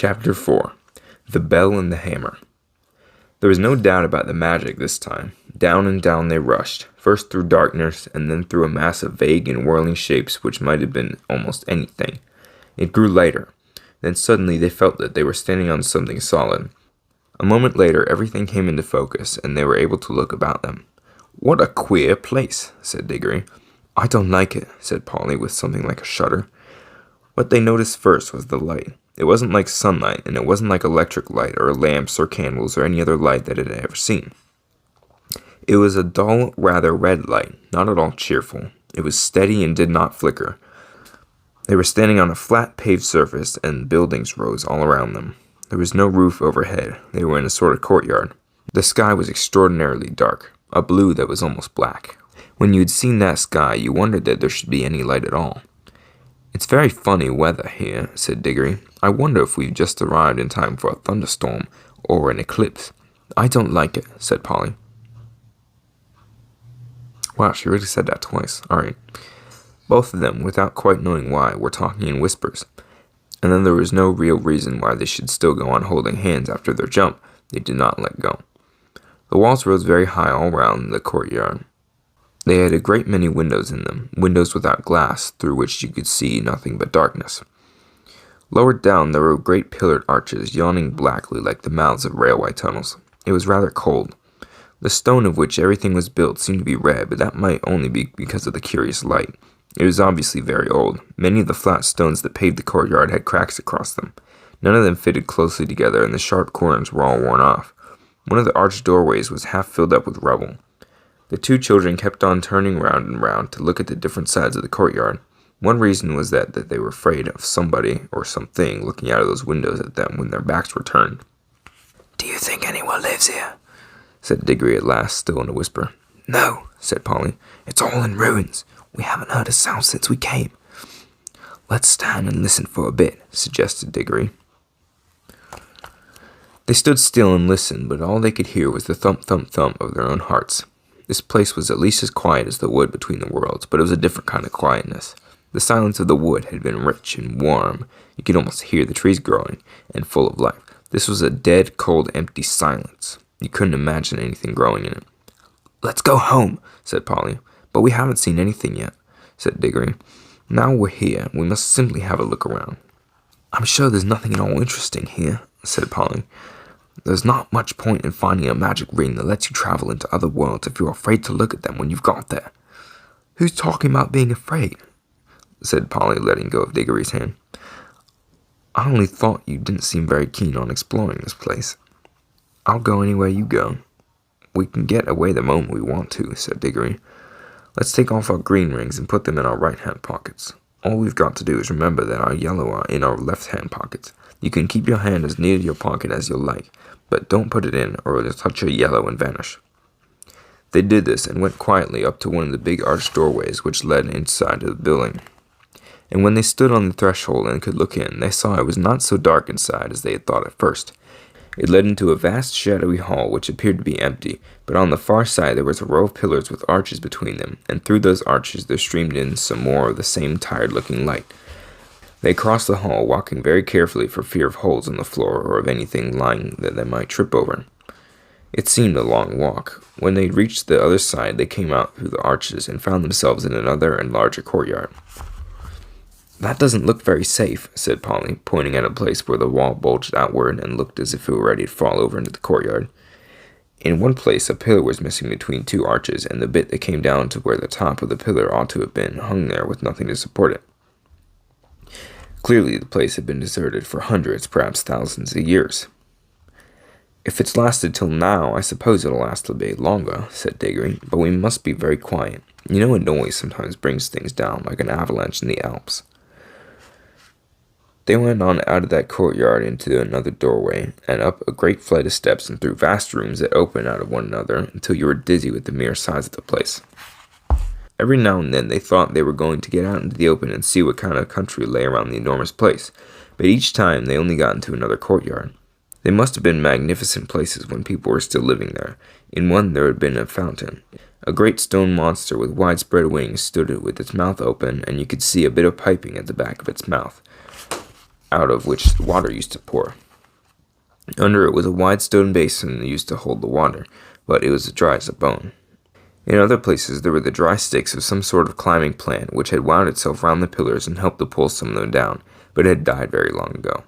Chapter 4. The Bell and the Hammer. There was no doubt about the magic this time. Down and down they rushed, first through darkness, and then through a mass of vague and whirling shapes which might have been almost anything. It grew lighter. Then suddenly they felt that they were standing on something solid. A moment later everything came into focus, and they were able to look about them. "What a queer place," said Diggory. "I don't like it," said Polly with something like a shudder. What they noticed first was the light. It wasn't like sunlight, and it wasn't like electric light or lamps or candles or any other light that it had ever seen. It was a dull, rather red light, not at all cheerful. It was steady and did not flicker. They were standing on a flat paved surface, and buildings rose all around them. There was no roof overhead. They were in a sort of courtyard. The sky was extraordinarily dark, a blue that was almost black. When you had seen that sky, you wondered that there should be any light at all. "It's very funny weather here," said Diggory. "I wonder if we've just arrived in time for a thunderstorm or an eclipse." "I don't like it," said Polly. Wow, she really said that twice. Alright. Both of them, without quite knowing why, were talking in whispers. And then there was no real reason why they should still go on holding hands after their jump. They did not let go. The walls rose very high all round the courtyard. They had a great many windows in them, windows without glass, through which you could see nothing but darkness. Lower down there were great pillared arches, yawning blackly like the mouths of railway tunnels. It was rather cold. The stone of which everything was built seemed to be red, but that might only be because of the curious light. It was obviously very old. Many of the flat stones that paved the courtyard had cracks across them. None of them fitted closely together, and the sharp corners were all worn off. One of the arched doorways was half filled up with rubble. The two children kept on turning round and round to look at the different sides of the courtyard. One reason was that they were afraid of somebody or something looking out of those windows at them when their backs were turned. "Do you think anyone lives here?" said Diggory at last, still in a whisper. "No," said Polly. "It's all in ruins. We haven't heard a sound since we came." "Let's stand and listen for a bit," suggested Diggory. They stood still and listened, but all they could hear was the thump, thump, thump of their own hearts. This place was at least as quiet as the wood between the worlds, but it was a different kind of quietness. The silence of the wood had been rich and warm. You could almost hear the trees growing, and full of life. This was a dead, cold, empty silence. You couldn't imagine anything growing in it. "Let's go home," said Polly. "But we haven't seen anything yet," said Diggory. "Now we're here, we must simply have a look around." "I'm sure there's nothing at all interesting here," said Polly. "There's not much point in finding a magic ring that lets you travel into other worlds if you're afraid to look at them when you've got there." "Who's talking about being afraid?" said Polly, letting go of Diggory's hand. "I only thought you didn't seem very keen on exploring this place." "I'll go anywhere you go." "We can get away the moment we want to," said Diggory. "Let's take off our green rings and put them in our right-hand pockets. All we've got to do is remember that our yellow are in our left-hand pockets. You can keep your hand as near to your pocket as you'll like, but don't put it in, or it'll touch your yellow and vanish." They did this, and went quietly up to one of the big arched doorways which led inside of the building. And when they stood on the threshold and could look in, they saw it was not so dark inside as they had thought at first. It led into a vast shadowy hall which appeared to be empty, but on the far side there was a row of pillars with arches between them, and through those arches there streamed in some more of the same tired-looking light. They crossed the hall, walking very carefully for fear of holes in the floor or of anything lying that they might trip over. It seemed a long walk. When they reached the other side, they came out through the arches and found themselves in another and larger courtyard. "That doesn't look very safe," said Polly, pointing at a place where the wall bulged outward and looked as if it were ready to fall over into the courtyard. In one place a pillar was missing between two arches, and the bit that came down to where the top of the pillar ought to have been hung there with nothing to support it. Clearly the place had been deserted for hundreds, perhaps thousands of years. "If it's lasted till now, I suppose it'll last a bit longer," said Diggory, "but we must be very quiet. You know a noise sometimes brings things down, like an avalanche in the Alps." They went on out of that courtyard into another doorway, and up a great flight of steps and through vast rooms that opened out of one another until you were dizzy with the mere size of the place. Every now and then they thought they were going to get out into the open and see what kind of country lay around the enormous place, but each time they only got into another courtyard. They must have been magnificent places when people were still living there. In one there had been a fountain. A great stone monster with widespread wings stood with its mouth open, and you could see a bit of piping at the back of its mouth. out of which water used to pour. Under it was a wide stone basin used to hold the water, but it was as dry as a bone. In other places there were the dry sticks of some sort of climbing plant which had wound itself round the pillars and helped to pull some of them down, but it had died very long ago.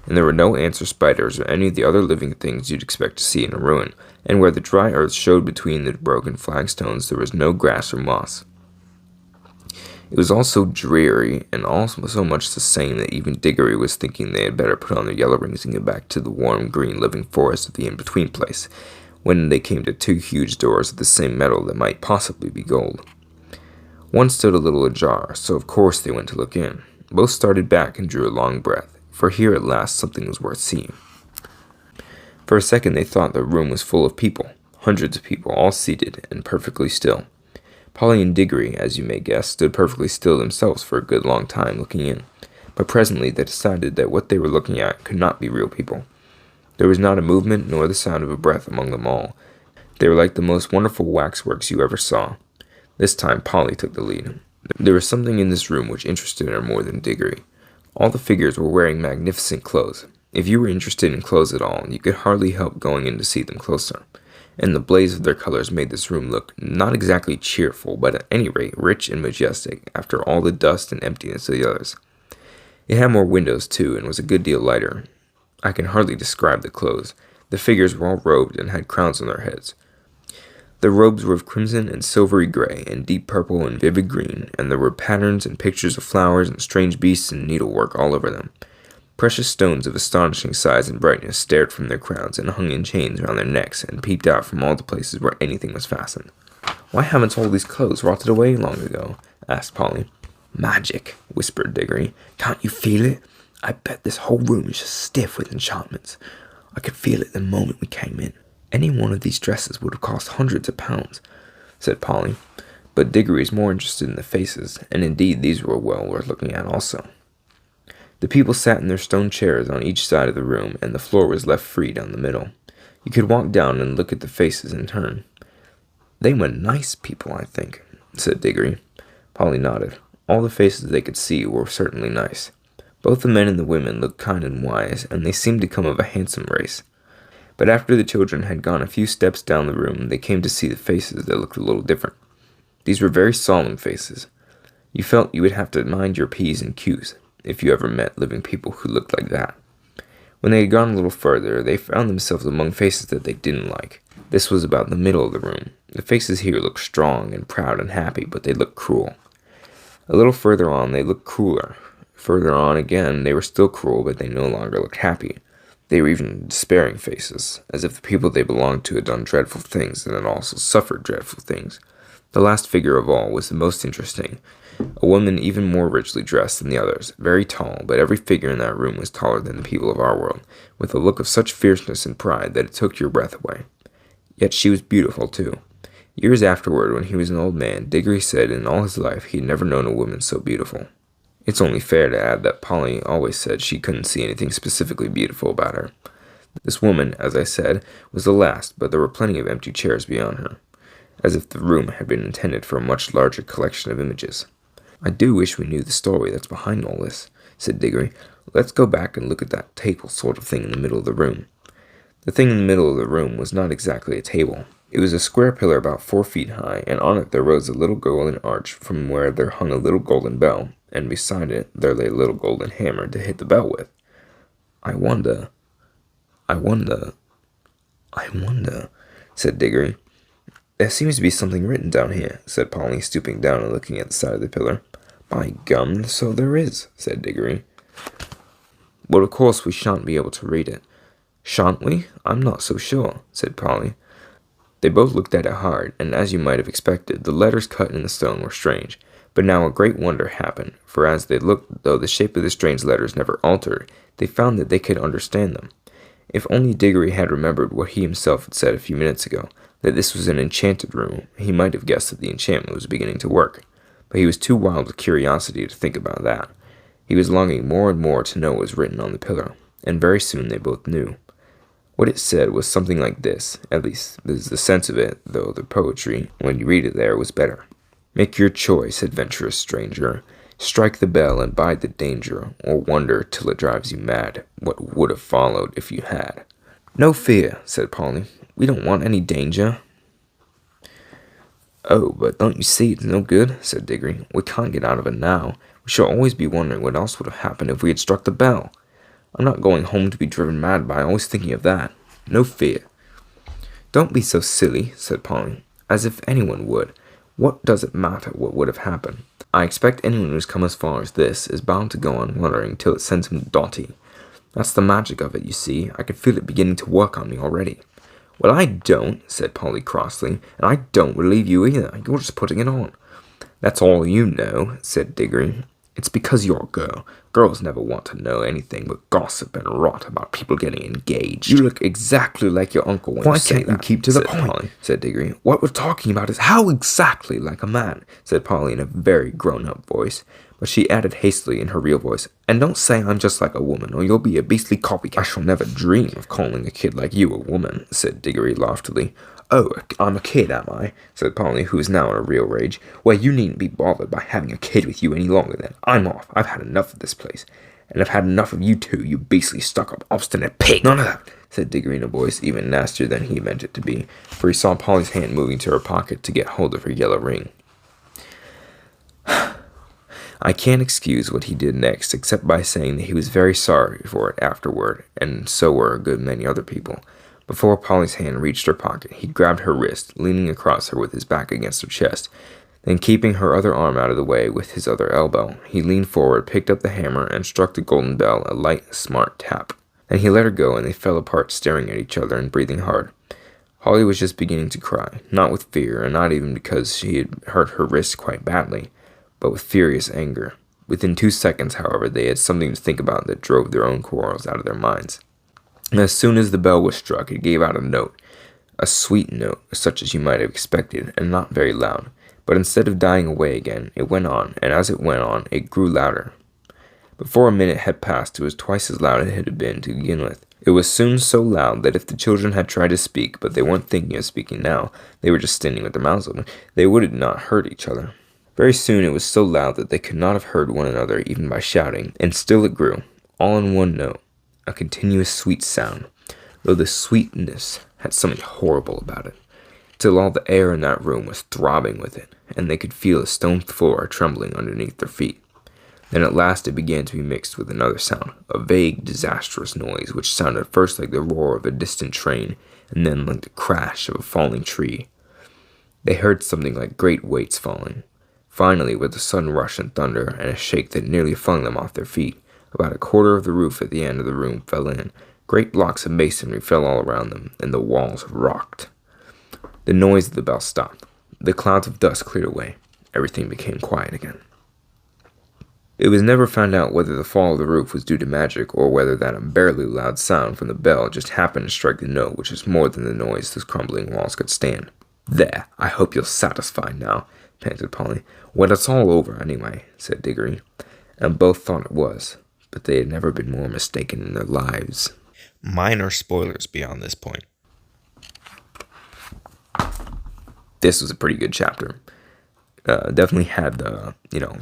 And there were no ants or spiders or any of the other living things you'd expect to see in a ruin, and where the dry earth showed between the broken flagstones there was no grass or moss. It was all so dreary and all so much the same that even Diggory was thinking they had better put on their yellow rings and get back to the warm green living forest of the in-between place, when they came to two huge doors of the same metal that might possibly be gold. One stood a little ajar, so of course they went to look in. Both started back and drew a long breath, for here at last something was worth seeing. For a second they thought the room was full of people, hundreds of people, all seated and perfectly still. Polly and Diggory, as you may guess, stood perfectly still themselves for a good long time looking in, but presently they decided that what they were looking at could not be real people. There was not a movement nor the sound of a breath among them all. They were like the most wonderful waxworks you ever saw. This time Polly took the lead. There was something in this room which interested her more than Diggory. All the figures were wearing magnificent clothes. If you were interested in clothes at all, you could hardly help going in to see them closer. And the blaze of their colors made this room look not exactly cheerful, but at any rate rich and majestic after all the dust and emptiness of the others. It had more windows too, and was a good deal lighter. I can hardly describe the clothes. The figures were all robed and had crowns on their heads. The robes were of crimson and silvery gray, and deep purple and vivid green, and there were patterns and pictures of flowers and strange beasts and needlework all over them. Precious stones of astonishing size and brightness stared from their crowns and hung in chains round their necks and peeped out from all the places where anything was fastened. "Why haven't all these clothes rotted away long ago?" asked Polly. "Magic," whispered Diggory. "Can't you feel it? I bet this whole room is just stiff with enchantments. I could feel it the moment we came in." "Any one of these dresses would have cost hundreds of pounds," said Polly. But Diggory was more interested in the faces, and indeed these were well worth looking at also. The people sat in their stone chairs on each side of the room, and the floor was left free down the middle. You could walk down and look at the faces in turn. "They were nice people, I think," said Diggory. Polly nodded. All the faces they could see were certainly nice. Both the men and the women looked kind and wise, and they seemed to come of a handsome race. But after the children had gone a few steps down the room, they came to see the faces that looked a little different. These were very solemn faces. You felt you would have to mind your P's and Q's if you ever met living people who looked like that. When they had gone a little further, they found themselves among faces that they didn't like. This was about the middle of the room. The faces here looked strong and proud and happy, but they looked cruel. A little further on, they looked crueler. Further on again, they were still cruel, but they no longer looked happy. They were even despairing faces, as if the people they belonged to had done dreadful things and had also suffered dreadful things. The last figure of all was the most interesting, a woman even more richly dressed than the others, very tall, but every figure in that room was taller than the people of our world, with a look of such fierceness and pride that it took your breath away. Yet she was beautiful, too. Years afterward, when he was an old man, Diggory said in all his life he had never known a woman so beautiful. It's only fair to add that Polly always said she couldn't see anything specifically beautiful about her. This woman, as I said, was the last, but there were plenty of empty chairs beyond her, as if the room had been intended for a much larger collection of images. "I do wish we knew the story that's behind all this," said Diggory. "Let's go back and look at that table sort of thing in the middle of the room." The thing in the middle of the room was not exactly a table. It was a square pillar about 4 feet high, and on it there rose a little golden arch from where there hung a little golden bell, and beside it there lay a little golden hammer to hit the bell with. I wonder, said Diggory. "There seems to be something written down here," said Polly, stooping down and looking at the side of the pillar. "By gum, so there is," said Diggory. "Well, of course we shan't be able to read it." "Shan't we? I'm not so sure," said Polly. They both looked at it hard, and as you might have expected, the letters cut in the stone were strange. But now a great wonder happened, for as they looked, though the shape of the strange letters never altered, they found that they could understand them. If only Diggory had remembered what he himself had said a few minutes ago, that this was an enchanted room, he might have guessed that the enchantment was beginning to work. But he was too wild with curiosity to think about that. He was longing more and more to know what was written on the pillar, and very soon they both knew. What it said was something like this, at least this is the sense of it, though the poetry, when you read it there, was better. "Make your choice, adventurous stranger. Strike the bell and bide the danger, or wonder till it drives you mad what would have followed if you had. No fear, said Polly. We don't want any danger. Oh, but don't you see it's no good, said Diggory. We can't get out of it now. We shall always be wondering what else would have happened if we had struck the bell. I'm not going home to be driven mad by always thinking of that. No fear. Don't be so silly, said Polly, as if anyone would. What does it matter what would have happened? I expect anyone who's come as far as this is bound to go on wondering till it sends him dotty. That's the magic of it, you see. I can feel it beginning to work on me already. Well, I don't, said Polly crossly, and I don't relieve you either. You're just putting it on. That's all you know, said Diggory. It's because you're a girl. Girls never want to know anything but gossip and rot about people getting engaged. You look exactly like your uncle when you say that. Why can't you keep to the point? Polly, said Diggory. What we're talking about is how exactly like a man, said Polly in a very grown-up voice. But she added hastily in her real voice, and don't say I'm just like a woman, or you'll be a beastly copycat. I shall never dream of calling a kid like you a woman, said Diggory loftily. Oh, I'm a kid, am I? Said Polly, who was now in a real rage. Well, you needn't be bothered by having a kid with you any longer then. I'm off. I've had enough of this place. And I've had enough of you too, you beastly stuck-up, obstinate pig. None of that, said Diggory in a voice even nastier than he meant it to be, for he saw Polly's hand moving to her pocket to get hold of her yellow ring. I can't excuse what he did next, except by saying that he was very sorry for it afterward, and so were a good many other people. Before Polly's hand reached her pocket, he grabbed her wrist, leaning across her with his back against her chest. Then, keeping her other arm out of the way with his other elbow, he leaned forward, picked up the hammer, and struck the golden bell a light, smart tap. Then he let her go, and they fell apart, staring at each other and breathing hard. Polly was just beginning to cry, not with fear, and not even because she had hurt her wrist quite badly, but with furious anger. Within 2 seconds, however, they had something to think about that drove their own quarrels out of their minds. And as soon as the bell was struck, it gave out a note, a sweet note, such as you might have expected, and not very loud. But instead of dying away again, it went on, and as it went on, it grew louder. Before a minute had passed, it was twice as loud as it had been to begin with. It was soon so loud that if the children had tried to speak, but they weren't thinking of speaking now, they were just standing with their mouths open, they would have not heard each other. Very soon it was so loud that they could not have heard one another even by shouting, and still it grew, all in one note, a continuous sweet sound, though the sweetness had something horrible about it, till all the air in that room was throbbing with it, and they could feel the stone floor trembling underneath their feet. Then at last it began to be mixed with another sound, a vague, disastrous noise, which sounded first like the roar of a distant train, and then like the crash of a falling tree. They heard something like great weights falling. Finally, with a sudden rush and thunder, and a shake that nearly flung them off their feet, about a quarter of the roof at the end of the room fell in. Great blocks of masonry fell all around them, and the walls rocked. The noise of the bell stopped. The clouds of dust cleared away. Everything became quiet again. It was never found out whether the fall of the roof was due to magic, or whether that unbearably loud sound from the bell just happened to strike the note, which was more than the noise those crumbling walls could stand. There, I hope you're satisfied now, panted Polly. Well, it's all over, anyway, said Diggory, and both thought it was, but they had never been more mistaken in their lives. Minor spoilers beyond this point. This was a pretty good chapter. Definitely had the,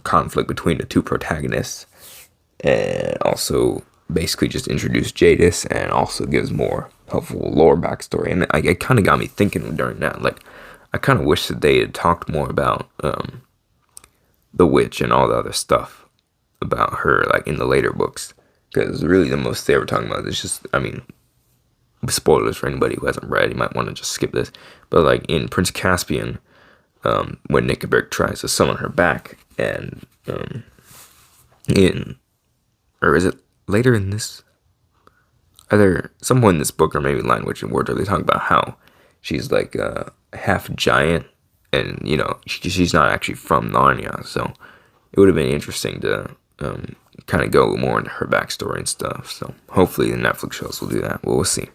conflict between the two protagonists, and also basically just introduced Jadis, and also gives more helpful lore backstory. And it kind of got me thinking during that, I kind of wish that they had talked more about the witch and all the other stuff about her, in the later books, because really the most they were talking about is just, spoilers for anybody who hasn't read, you might want to just skip this, but in Prince Caspian, when Nickelberg tries to summon her back, and or is it later in this, either some point in this book, or maybe Line Witch and Word, where they talk about how she's half giant, and she's not actually from Narnia, so it would have been interesting to kind of go more into her backstory and stuff. So hopefully the Netflix shows will do that. We'll see.